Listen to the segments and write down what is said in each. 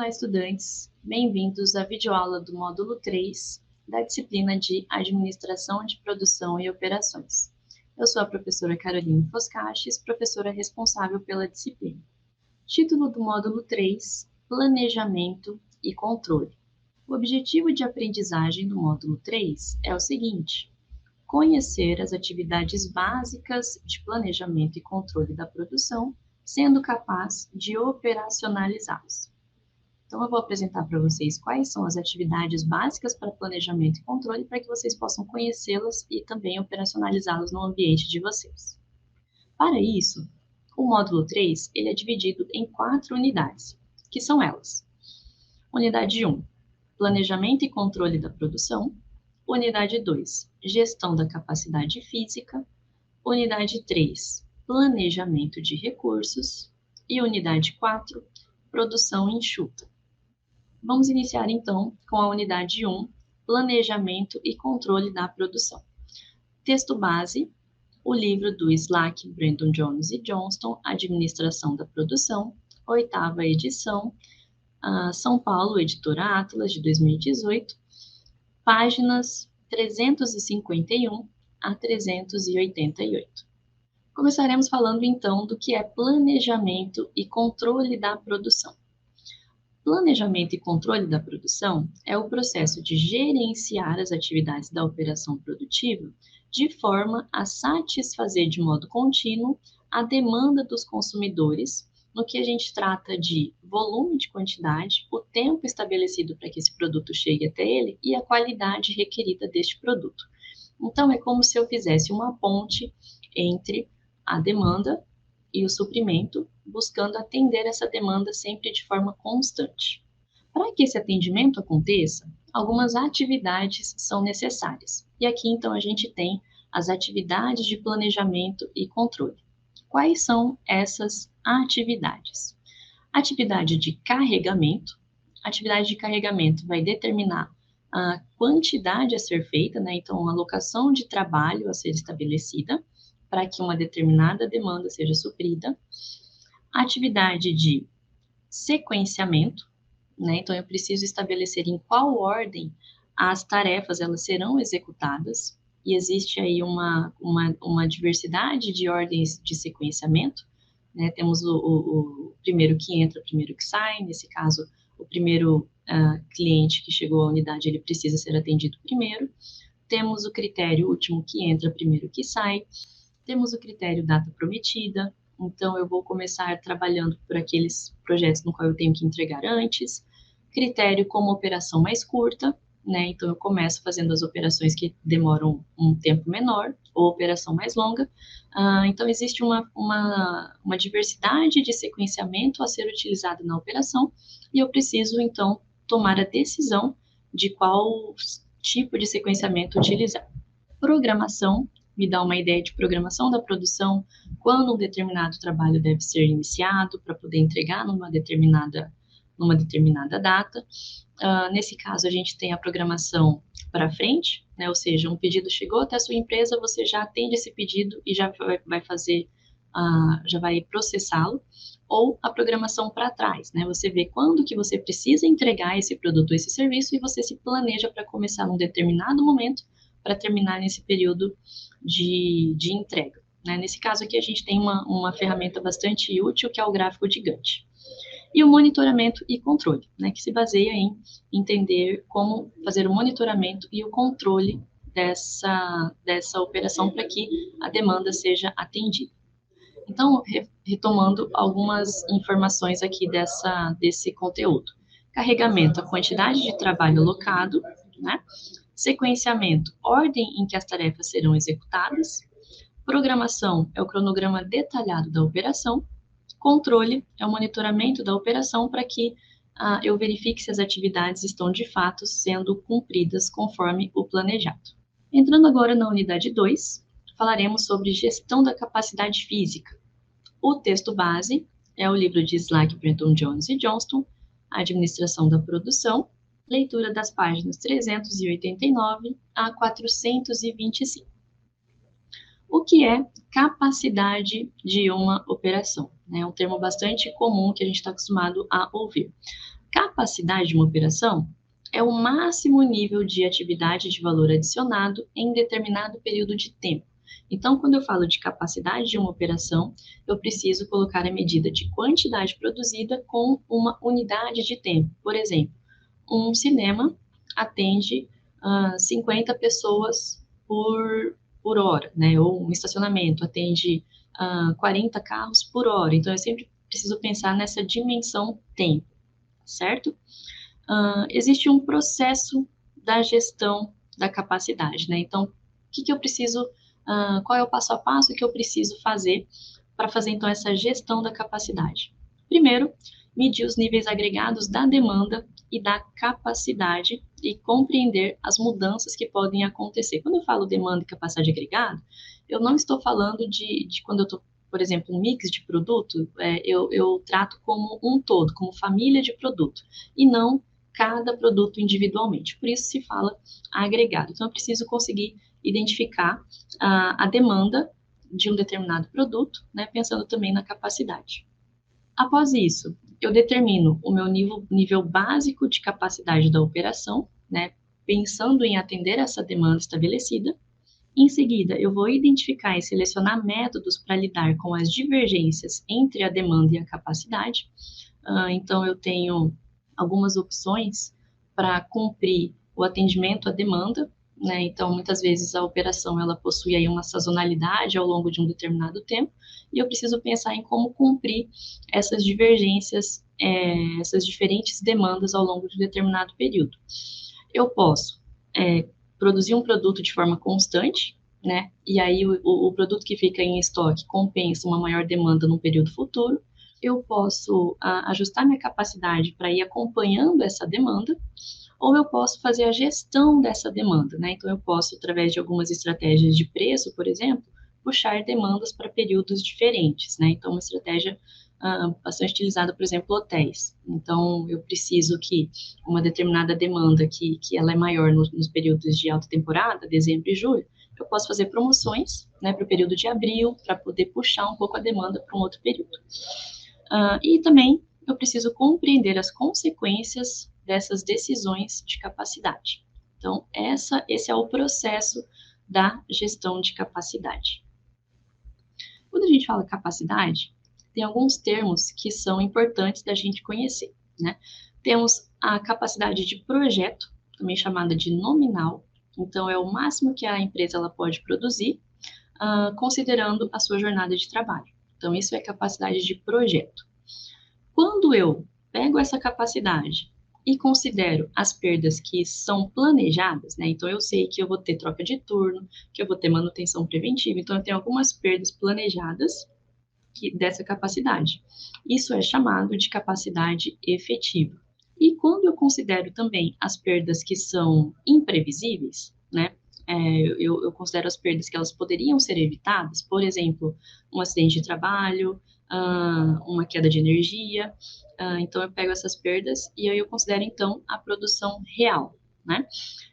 Olá, estudantes! Bem-vindos à videoaula do módulo 3 da disciplina de Administração de Produção e Operações. Eu sou a professora Caroline Foscaches, professora responsável pela disciplina. Título do módulo 3, Planejamento e Controle. O objetivo de aprendizagem do módulo 3 é o seguinte: conhecer as atividades básicas de planejamento e controle da produção, sendo capaz de operacionalizá-las. Então, eu vou apresentar para vocês quais são as atividades básicas para planejamento e controle, para que vocês possam conhecê-las e também operacionalizá-las no ambiente de vocês. Para isso, o módulo 3 ele é dividido em 4 unidades, que são elas. Unidade 1, Planejamento e Controle da Produção. Unidade 2, Gestão da Capacidade Física. Unidade 3, Planejamento de Recursos. E unidade 4, Produção Enxuta. Vamos iniciar, então, com a unidade 1, Planejamento e Controle da Produção. Texto base, o livro do Slack, Brandon Jones e Johnston, Administração da Produção, 8ª edição, São Paulo, Editora Atlas, de 2018, páginas 351 a 388. Começaremos falando, então, do que é planejamento e controle da produção. Planejamento e controle da produção é o processo de gerenciar as atividades da operação produtiva de forma a satisfazer de modo contínuo a demanda dos consumidores, no que a gente trata de volume de quantidade, o tempo estabelecido para que esse produto chegue até ele e a qualidade requerida deste produto. Então, é como se eu fizesse uma ponte entre a demanda e o suprimento, buscando atender essa demanda sempre de forma constante. Para que esse atendimento aconteça, algumas atividades são necessárias. E aqui, então, a gente tem as atividades de planejamento e controle. Quais são essas atividades? Atividade de carregamento. A atividade de carregamento vai determinar a quantidade a ser feita, né? Então, a alocação de trabalho a ser estabelecida para que uma determinada demanda seja suprida. Atividade de sequenciamento, né? Então, eu preciso estabelecer em qual ordem as tarefas elas serão executadas, e existe aí uma diversidade de ordens de sequenciamento, né? Temos o primeiro que entra, o primeiro que sai. Nesse caso, o primeiro cliente que chegou à unidade, ele precisa ser atendido primeiro. Temos o critério último que entra, primeiro que sai. Temos o critério data prometida. Então, eu vou começar trabalhando por aqueles projetos no qual eu tenho que entregar antes. Critério como operação mais curta, né? Então, eu começo fazendo as operações que demoram um tempo menor, ou operação mais longa. Então, existe uma diversidade de sequenciamento a ser utilizada na operação, e eu preciso, então, tomar a decisão de qual tipo de sequenciamento utilizar. Programação me dá uma ideia de programação da produção, quando um determinado trabalho deve ser iniciado para poder entregar numa determinada data. Nesse caso, a gente tem a programação para frente, né? Ou seja, um pedido chegou até a sua empresa, você já atende esse pedido e já vai fazer, já vai processá-lo. Ou a programação para trás, né? Você vê quando que você precisa entregar esse produto ou esse serviço e você se planeja para começar num determinado momento para terminar nesse período de entrega, né? Nesse caso aqui, a gente tem uma ferramenta bastante útil, que é o gráfico de Gantt. E o monitoramento e controle, né? Que se baseia em entender como fazer o monitoramento e o controle dessa operação para que a demanda seja atendida. Então, retomando algumas informações aqui desse conteúdo. Carregamento, a quantidade de trabalho alocado, né? Sequenciamento, ordem em que as tarefas serão executadas. Programação é o cronograma detalhado da operação. Controle é o monitoramento da operação para que eu verifique se as atividades estão de fato sendo cumpridas conforme o planejado. Entrando agora na unidade 2, falaremos sobre gestão da capacidade física. O texto base é o livro de Slack, Brandon Jones e Johnston, Administração da Produção, leitura das páginas 389 a 425. O que é capacidade de uma operação? É um termo bastante comum que a gente está acostumado a ouvir. Capacidade de uma operação é o máximo nível de atividade de valor adicionado em determinado período de tempo. Então, quando eu falo de capacidade de uma operação, eu preciso colocar a medida de quantidade produzida com uma unidade de tempo. Por exemplo, um cinema atende 50 pessoas por hora, né? Ou um estacionamento atende 40 carros por hora. Então, eu sempre preciso pensar nessa dimensão tempo, certo? Existe um processo da gestão da capacidade, né? Então, o que eu preciso, qual é o passo a passo que eu preciso fazer para fazer, então, essa gestão da capacidade? Primeiro, medir os níveis agregados da demanda e da capacidade e compreender as mudanças que podem acontecer. Quando eu falo demanda e capacidade agregada, eu não estou falando de quando eu estou, por exemplo, um mix de produto, eu trato como um todo, como família de produto, e não cada produto individualmente. Por isso se fala agregado. Então, eu preciso conseguir identificar a demanda de um determinado produto, né, pensando também na capacidade. Após isso, eu determino o meu nível básico de capacidade da operação, né, pensando em atender essa demanda estabelecida. Em seguida, eu vou identificar e selecionar métodos para lidar com as divergências entre a demanda e a capacidade. Então, eu tenho algumas opções para cumprir o atendimento à demanda, né? Então, muitas vezes a operação ela possui aí uma sazonalidade ao longo de um determinado tempo, e eu preciso pensar em como cumprir essas divergências, essas diferentes demandas ao longo de um determinado período. Eu posso produzir um produto de forma constante, né? E aí o produto que fica em estoque compensa uma maior demanda no período futuro. Eu posso ajustar minha capacidade para ir acompanhando essa demanda, ou eu posso fazer a gestão dessa demanda, né? Então, eu posso, através de algumas estratégias de preço, por exemplo, puxar demandas para períodos diferentes, né? Então, uma estratégia bastante utilizada, por exemplo, hotéis. Então, eu preciso que uma determinada demanda que ela é maior nos períodos de alta temporada, dezembro e julho, eu posso fazer promoções, né, para o período de abril, para poder puxar um pouco a demanda para um outro período. E também eu preciso compreender as consequências dessas decisões de capacidade. Então, esse é o processo da gestão de capacidade. Quando a gente fala capacidade, tem alguns termos que são importantes da gente conhecer, né? Temos a capacidade de projeto, também chamada de nominal. Então, é o máximo que a empresa ela pode produzir, considerando a sua jornada de trabalho. Então, isso é capacidade de projeto. Quando eu pego essa capacidade e considero as perdas que são planejadas, né? Então, eu sei que eu vou ter troca de turno, que eu vou ter manutenção preventiva, então eu tenho algumas perdas planejadas dessa capacidade. Isso é chamado de capacidade efetiva. E quando eu considero também as perdas que são imprevisíveis, né? Eu considero as perdas que elas poderiam ser evitadas, por exemplo, um acidente de trabalho, uma queda de energia. Então, eu pego essas perdas e aí eu considero, então, a produção real, né?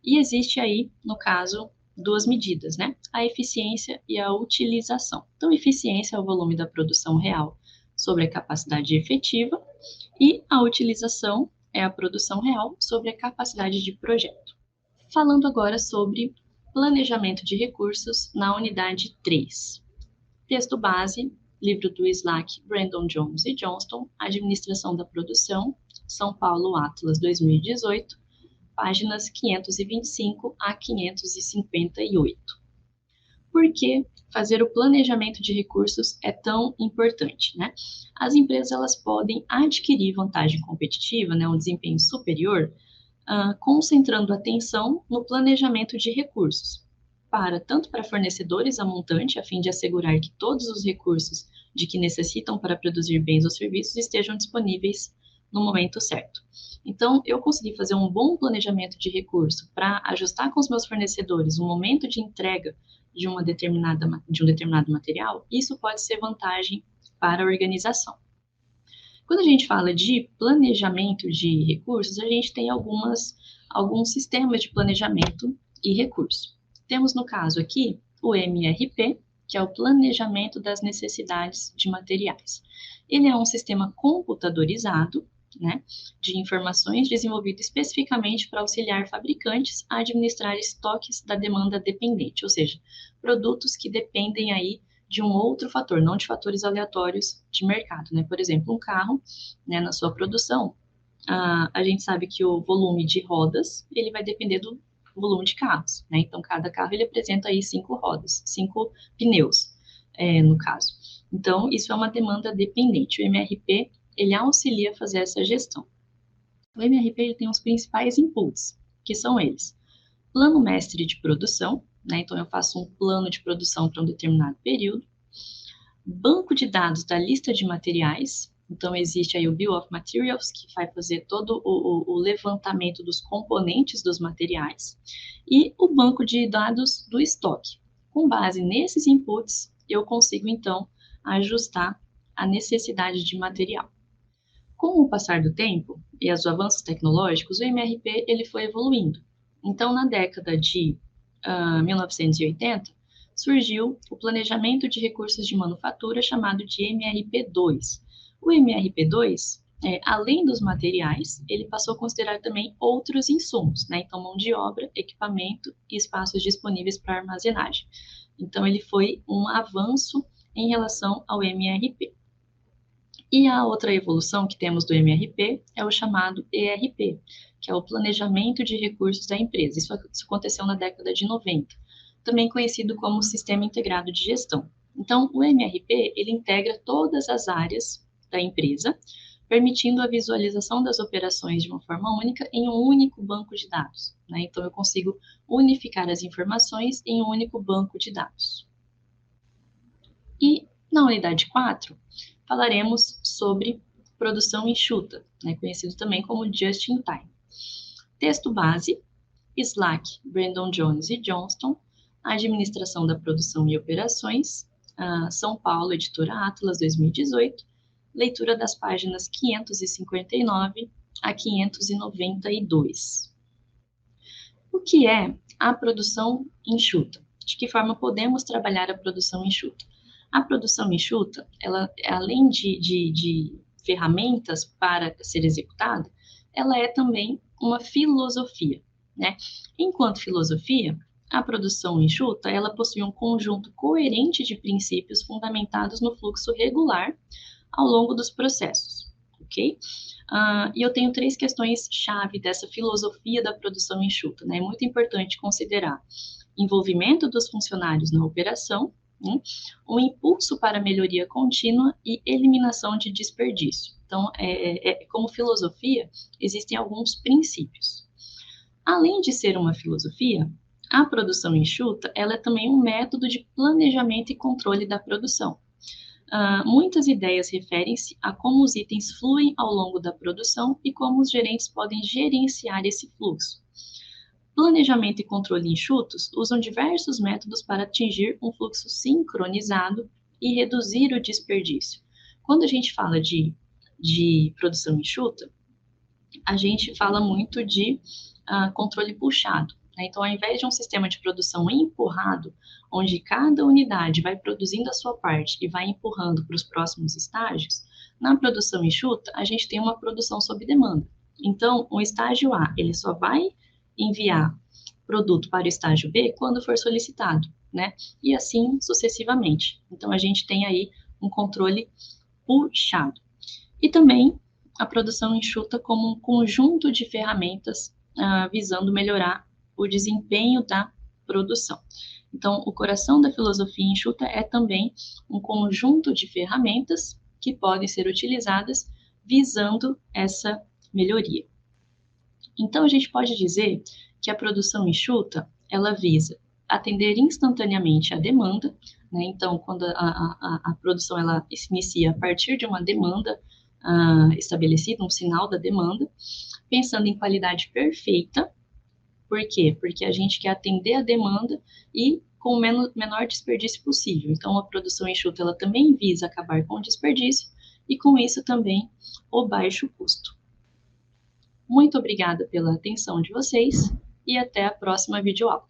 E existe aí, no caso, duas medidas, né? A eficiência e a utilização. Então, eficiência é o volume da produção real sobre a capacidade efetiva e a utilização é a produção real sobre a capacidade de projeto. Falando agora sobre planejamento de recursos na unidade 3. Texto base, livro do Slack, Brandon Jones e Johnston, Administração da Produção, São Paulo Atlas 2018, páginas 525 a 558. Por que fazer o planejamento de recursos é tão importante, né? As empresas elas podem adquirir vantagem competitiva, né, um desempenho superior, concentrando atenção no planejamento de recursos, tanto para fornecedores a montante, a fim de assegurar que todos os recursos de que necessitam para produzir bens ou serviços estejam disponíveis no momento certo. Então, eu consegui fazer um bom planejamento de recurso para ajustar com os meus fornecedores o momento de entrega de um determinado material, isso pode ser vantagem para a organização. Quando a gente fala de planejamento de recursos, a gente tem alguns sistemas de planejamento e recurso. Temos, no caso aqui, o MRP, que é o Planejamento das Necessidades de Materiais. Ele é um sistema computadorizado, né, de informações desenvolvido especificamente para auxiliar fabricantes a administrar estoques da demanda dependente, ou seja, produtos que dependem aí de um outro fator, não de fatores aleatórios de mercado, né? Por exemplo, um carro, né, na sua produção, a gente sabe que o volume de rodas, ele vai depender do volume de carros, né? Então, cada carro, ele apresenta aí 5 rodas, 5 pneus, no caso. Então, isso é uma demanda dependente. O MRP, ele auxilia a fazer essa gestão. O MRP, ele tem os principais inputs, que são eles. Plano mestre de produção, né? Então, eu faço um plano de produção para um determinado período. Banco de dados da lista de materiais. Então, existe aí o Bill of Materials, que vai fazer todo o levantamento dos componentes dos materiais. E o banco de dados do estoque. Com base nesses inputs, eu consigo, então, ajustar a necessidade de material. Com o passar do tempo e os avanços tecnológicos, o MRP ele foi evoluindo. Então, na década de 1980, surgiu o planejamento de recursos de manufatura chamado de MRP2. O MRP2, além dos materiais, ele passou a considerar também outros insumos, né? Então, mão de obra, equipamento e espaços disponíveis para armazenagem. Então, ele foi um avanço em relação ao MRP. E a outra evolução que temos do MRP é o chamado ERP, que é o Planejamento de Recursos da Empresa. Isso aconteceu na década de 90, também conhecido como Sistema Integrado de Gestão. Então, o MRP, ele integra todas as áreas da empresa, permitindo a visualização das operações de uma forma única em um único banco de dados, né? Então, eu consigo unificar as informações em um único banco de dados. E na unidade 4, falaremos sobre produção enxuta, né, conhecido também como Just in Time. Texto base, Slack, Brandon Jones e Johnston, Administração da Produção e Operações, São Paulo, Editora Atlas, 2018, leitura das páginas 559 a 592. O que é a produção enxuta? De que forma podemos trabalhar a produção enxuta? A produção enxuta, ela, além de ferramentas para ser executada, ela é também uma filosofia, né? Enquanto filosofia, a produção enxuta, ela possui um conjunto coerente de princípios fundamentados no fluxo regular ao longo dos processos, ok? E eu tenho 3 questões-chave dessa filosofia da produção enxuta, né? É muito importante considerar envolvimento dos funcionários na operação, um impulso para melhoria contínua e eliminação de desperdício. Então, como filosofia, existem alguns princípios. Além de ser uma filosofia, a produção enxuta, ela é também um método de planejamento e controle da produção. Muitas ideias referem-se a como os itens fluem ao longo da produção e como os gerentes podem gerenciar esse fluxo. Planejamento e controle enxutos usam diversos métodos para atingir um fluxo sincronizado e reduzir o desperdício. Quando a gente fala de produção enxuta, a gente fala muito de controle puxado, né? Então, ao invés de um sistema de produção empurrado, onde cada unidade vai produzindo a sua parte e vai empurrando para os próximos estágios, na produção enxuta, a gente tem uma produção sob demanda. Então, o estágio A, ele só vai enviar produto para o estágio B quando for solicitado, né? E assim sucessivamente. Então, a gente tem aí um controle puxado. E também a produção enxuta como um conjunto de ferramentas visando melhorar o desempenho da produção. Então, o coração da filosofia enxuta é também um conjunto de ferramentas que podem ser utilizadas visando essa melhoria. Então, a gente pode dizer que a produção enxuta, ela visa atender instantaneamente a demanda, né? Então, quando a produção ela se inicia a partir de uma demanda estabelecida, um sinal da demanda, pensando em qualidade perfeita. Por quê? Porque a gente quer atender a demanda e com o menor desperdício possível. Então, a produção enxuta ela também visa acabar com o desperdício e, com isso, também o baixo custo. Muito obrigada pela atenção de vocês e até a próxima videoaula.